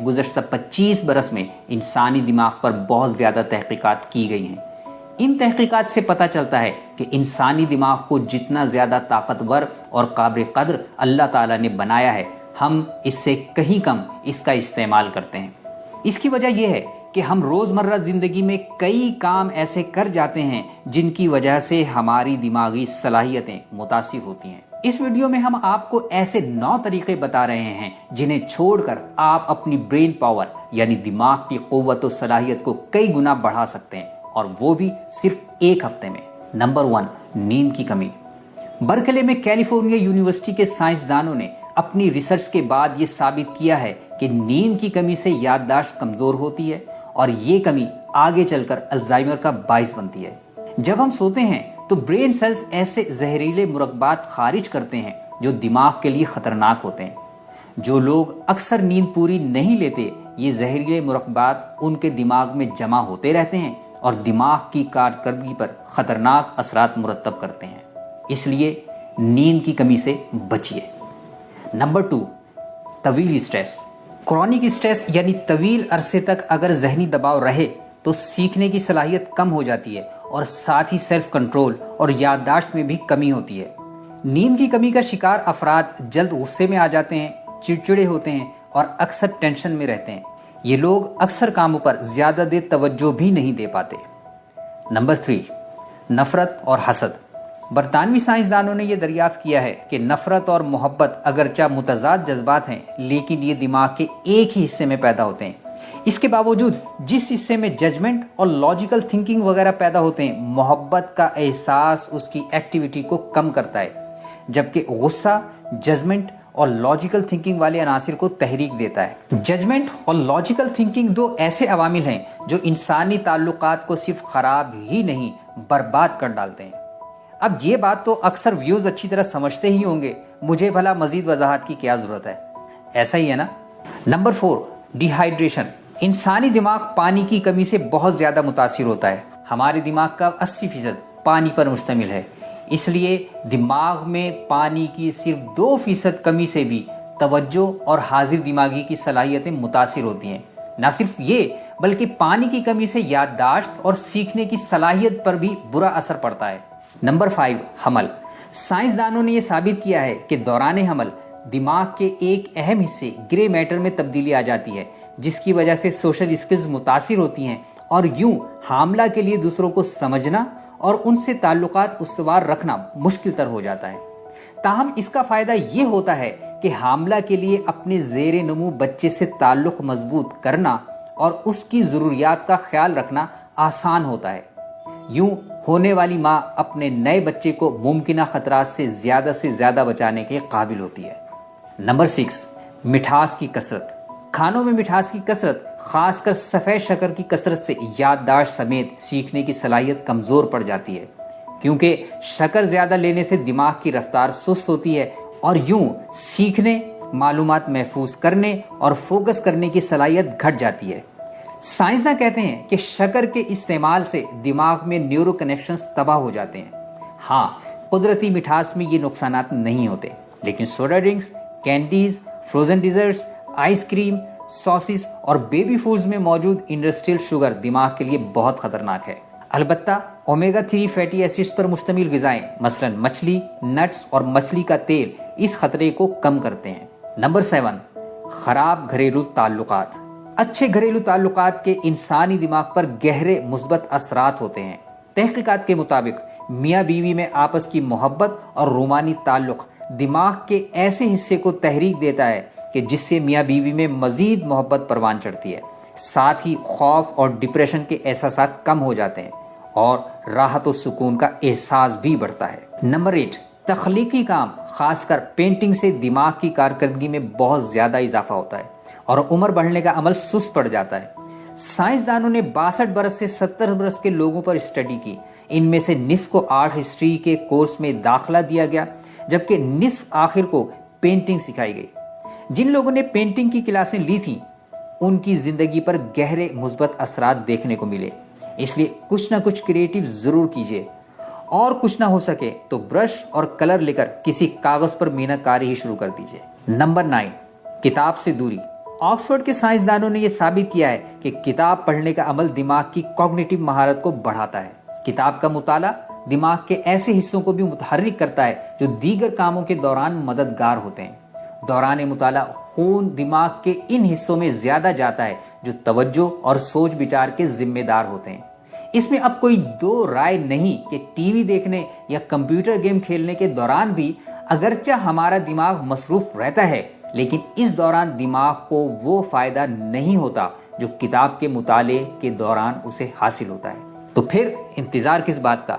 गुज़श्ता 25 बरस में इंसानी दिमाग पर बहुत ज़्यादा तहकीकात की गई हैं। इन तहकीकात से पता चलता है कि इंसानी दिमाग को जितना ज़्यादा ताकतवर और काबिल कद्र अल्लाह ताला ने बनाया है, हम इससे कहीं कम इसका इस्तेमाल करते हैं। इसकी वजह यह है कि हम रोज़मर्रा ज़िंदगी में कई काम ऐसे कर जाते हैं जिनकी वजह से हमारी दिमागी सलाहियतें मुतासिर होती हैं। इस वीडियो में हम आपको ऐसे 9 तरीके बता रहे हैं जिन्हें छोड़कर आप अपनी ब्रेन पावर यानी दिमाग की क़ुव्वत और सलाहियत को कई गुना बढ़ा सकते हैं, और वो भी सिर्फ एक हफ्ते में। नंबर 1, नींद की कमी। बर्कले में कैलिफोर्निया यूनिवर्सिटी के साइंसदानों ने अपनी रिसर्च के बाद ये साबित किया है कि नींद की कमी से याददाश्त कमज़ोर होती है और ये कमी आगे चलकर अल्जाइमर का बाइस बनती है। जब हम सोते हैं तो ब्रेन सेल्स ऐसे जहरीले मुरक्बात खारिज करते हैं जो दिमाग के लिए खतरनाक होते हैं। जो लोग अक्सर नींद पूरी नहीं लेते, ये जहरीले मुरक्बात उनके दिमाग में जमा होते रहते हैं और दिमाग की कारकर्दगी पर खतरनाक असरात मुरतब करते हैं। इसलिए नींद की कमी से बचिए। नंबर 2, तवील स्ट्रेस। क्रॉनिक स्ट्रेस यानी तवील अरसे तक अगर जहनी दबाव रहे तो सीखने की सलाहियत कम हो जाती है और साथ ही सेल्फ कंट्रोल और याददाश्त में भी कमी होती है। नींद की कमी का शिकार अफराद जल्द गुस्से में आ जाते हैं, चिड़चिड़े होते हैं और अक्सर टेंशन में रहते हैं। ये लोग अक्सर कामों पर ज़्यादा देर तवज्जो भी नहीं दे पाते। नंबर 3, नफ़रत और हसद। बरतानवी साइंसदानों ने यह दरियाफ्त किया है कि नफ़रत और मोहब्बत अगरचा मुतज़ाद जज्बात हैं, लेकिन ये दिमाग के एक ही हिस्से में पैदा होते हैं। इसके बावजूद जिस हिस्से में जजमेंट और लॉजिकल थिंकिंग वगैरह पैदा होते हैं, मोहब्बत का एहसास उसकी एक्टिविटी को कम करता है, जबकि गुस्सा जजमेंट और लॉजिकल थिंकिंग वाले अनासिर को तहरीक देता है। जजमेंट और लॉजिकल थिंकिंग 2 ऐसे अवामिल हैं जो इंसानी ताल्लुकात को सिर्फ खराब ही नहीं बर्बाद कर डालते हैं। अब ये बात तो अक्सर व्यूज अच्छी तरह समझते ही होंगे, मुझे भला मजीद वजाहत की क्या जरूरत है, ऐसा ही है ना। Number 4, dehydration. इंसानी दिमाग पानी की कमी से बहुत ज्यादा मुतासिर होता है। हमारे दिमाग का 80% पानी पर मुश्तमिल है, इसलिए दिमाग में पानी की सिर्फ 2% कमी से भी तवज्जो और हाजिर दिमागी की सलाहियतें मुतासिर होती हैं। ना सिर्फ ये, बल्कि पानी की कमी से याददाश्त और सीखने की सलाहियत पर भी बुरा असर पड़ता है। नंबर 5, हमल। साइंसदानों ने यह साबित किया है कि दौरान हमल दिमाग के एक अहम हिस्से ग्रे मैटर में तब्दीली आ जाती है, जिसकी वजह से सोशल स्किल्स मुतासिर होती हैं और यूं हामला के लिए दूसरों को समझना और उनसे ताल्लुकात उस्तवार रखना मुश्किल तर हो जाता है। ताहम इसका फ़ायदा ये होता है कि हामला के लिए अपने ज़ेरे नमू बच्चे से ताल्लुक़ मजबूत करना और उसकी ज़रूरियात का ख्याल रखना आसान होता है। यूं होने वाली माँ अपने नए बच्चे को मुमकिना खतरात से ज़्यादा बचाने के काबिल होती है। नंबर 6, मिठास की कसरत। खानों में मिठास की कसरत, खासकर सफ़ेद शक्कर की कसरत से याददाश्त समेत सीखने की सलाहियत कमज़ोर पड़ जाती है, क्योंकि शक्कर ज़्यादा लेने से दिमाग की रफ्तार सुस्त होती है और यूं सीखने, मालूमात महफूज करने और फोकस करने की सलाहियत घट जाती है। साइंसदान कहते हैं कि शक्कर के इस्तेमाल से दिमाग में न्यूरो कनेक्शंस तबाह हो जाते हैं। हाँ, कुदरती मिठास में ये नुकसानात नहीं होते, लेकिन soda drinks, candies, frozen desserts, ice cream, sauces और बेबी फूड्स में मौजूद इंडस्ट्रियल शुगर दिमाग के लिए बहुत खतरनाक है। अलबत्ता ओमेगा 3 फैटी एसिड्स पर मुश्तमिल ग़िज़ाएं मसलन मछली, नट्स और मछली का तेल इस खतरे को कम करते हैं। नंबर 7, खराब घरेलू ताल्लुकात। अच्छे घरेलू ताल्लुकात के इंसानी दिमाग पर गहरे मुस्बत असरात होते हैं। तहकीकात के मुताबिक मियाँ बीवी में आपस की मोहब्बत और रूमानी ताल्लुक दिमाग के ऐसे हिस्से को तहरीक देता है कि जिससे मियाँ बीवी में मजीद मोहब्बत परवान चढ़ती है। साथ ही खौफ और डिप्रेशन के एहसास कम हो जाते हैं और राहत और सुकून का एहसास भी बढ़ता है। नंबर 8, तख्लीकी काम, खासकर पेंटिंग से दिमाग की कारकर्दगी में बहुत ज़्यादा इजाफा होता है और उम्र बढ़ने का अमल सुस्त पड़ जाता है। साइंसदानों ने 62 बरस से 70 बरस के लोगों पर स्टडी की। इनमें से निस्फ को आर्ट हिस्ट्री के कोर्स में दाखिला दिया गया, जबकि निस्फ आखिर को पेंटिंग सिखाई गई। जिन लोगों ने पेंटिंग की क्लासें ली थी, उनकी ज़िंदगी पर गहरे मुस्बत असरात देखने को मिले। इसलिए कुछ ना कुछ क्रिएटिव ज़रूर कीजिए, और कुछ ना हो सके तो ब्रश और कलर लेकर किसी कागज़ पर मीनाकारी ही शुरू कर दीजिए। नंबर 9, किताब से दूरी آکسفورڈ کے سائنسدانوں نے یہ ثابت کیا ہے کہ کتاب پڑھنے کا عمل دماغ کی کوگنیٹو مہارت کو بڑھاتا ہے۔ کتاب کا مطالعہ دماغ کے ایسے حصوں کو بھی متحرک کرتا ہے جو دیگر کاموں کے دوران مددگار ہوتے ہیں۔ دوران مطالعہ خون دماغ کے ان حصوں میں زیادہ جاتا ہے جو توجہ اور سوچ بچار کے ذمہ دار ہوتے ہیں۔ اس میں اب کوئی دو رائے نہیں کہ ٹی وی دیکھنے یا کمپیوٹر گیم کھیلنے کے دوران بھی اگرچہ ہمارا دماغ مصروف رہتا ہے، لیکن اس دوران دماغ کو وہ فائدہ نہیں ہوتا جو کتاب کے مطالعے کے دوران اسے حاصل ہوتا ہے۔ تو پھر انتظار کس بات کا؟